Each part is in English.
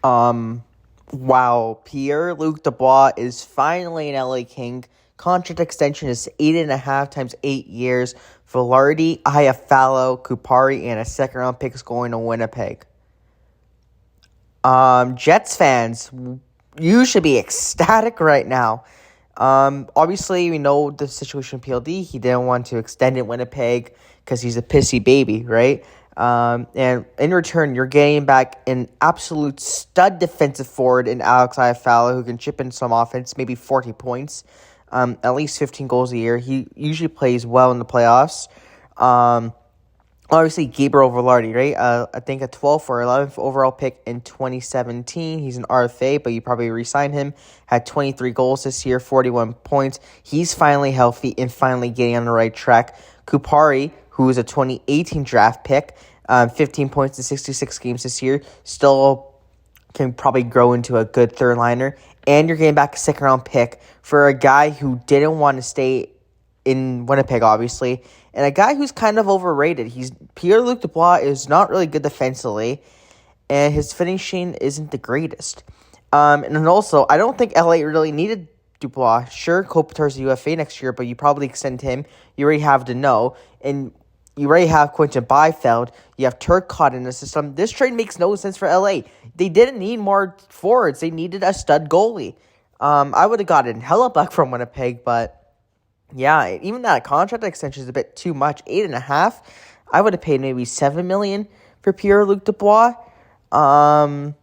Wow, Pierre-Luc Dubois is finally an LA King. Contract extension is 8.5 times 8 years. Vilardi, Iafallo, Kupari, and a second-round pick is going to Winnipeg. Jets fans, you should be ecstatic right now. Obviously, we know the situation with PLD. He didn't want to extend in Winnipeg because he's a pissy baby, right? And in return, you're getting back an absolute stud defensive forward in Alex Iafallo who can chip in some offense, maybe 40 points, at least 15 goals a year. He usually plays well in the playoffs. Obviously, Gabriel Vilardi, right? I think a 12th or 11th overall pick in 2017. He's an RFA, but you probably re-signed him. Had 23 goals this year, 41 points. He's finally healthy and finally getting on the right track. Kupari, who is a 2018 draft pick, 15 points in 66 games this year, still can probably grow into a good third liner. And you're getting back a second-round pick for a guy who didn't want to stay in Winnipeg, obviously, and a guy who's kind of overrated. Pierre-Luc Dubois is not really good defensively, and his finishing isn't the greatest. And then also, I don't think LA really needed Dubois. Sure, Kopitar's a UFA next year, but you probably extend him. You already have Deneau, and you already have Quinton Byfield. You have Turcotte in the system. This trade makes no sense for LA. They didn't need more forwards. They needed a stud goalie. I would have gotten hella buck from Winnipeg, but yeah, even that contract extension is a bit too much. 8.5. I would have paid maybe $7 million for Pierre-Luc Dubois. Wow,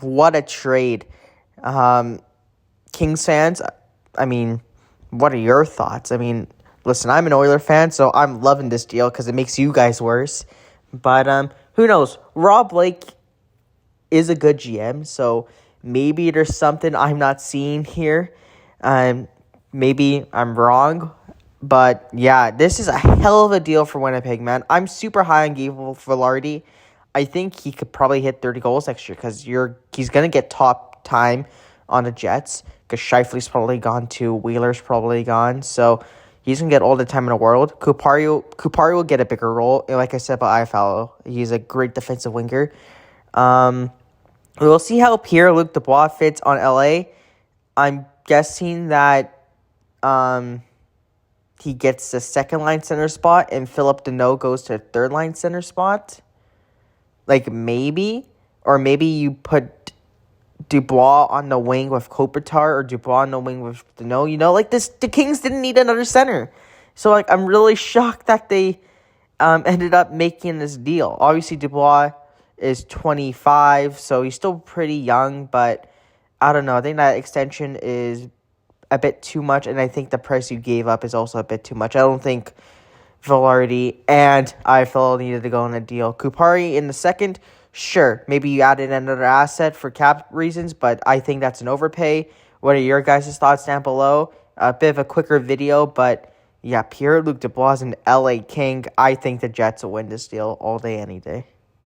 what a trade. Kings fans, I mean, what are your thoughts? I mean, listen, I'm an Oiler fan, so I'm loving this deal because it makes you guys worse. But who knows? Rob Blake is a good GM, so maybe there's something I'm not seeing here. Maybe I'm wrong, but yeah, this is a hell of a deal for Winnipeg, man. I'm super high on Gabe Vilardi. I think he could probably hit 30 goals next year because he's going to get top time on the Jets because Scheifele's probably gone too. Wheeler's probably gone, so he's going to get all the time in the world. Kupari will get a bigger role. Like I said about Iafallo, he's a great defensive winger. We'll see how Pierre-Luc Dubois fits on LA. I'm guessing that he gets the second-line center spot and Philip Deneau goes to third-line center spot. Like, maybe. Or maybe you put Dubois on the wing with Kopitar or Dubois on the wing with Deneau. You know, like, the Kings didn't need another center. So, like, I'm really shocked that they ended up making this deal. Obviously, Dubois is 25, so he's still pretty young, but I don't know. I think that extension is a bit too much, and I think the price you gave up is also a bit too much. I don't think Vilardi and Iafallo needed to go on a deal. Kupari in the second, sure, maybe you added another asset for cap reasons, but I think that's an overpay. What are your guys' thoughts down below? A bit of a quicker video, but yeah, Pierre-Luc Dubois is an LA King. I think the Jets will win this deal all day, any day.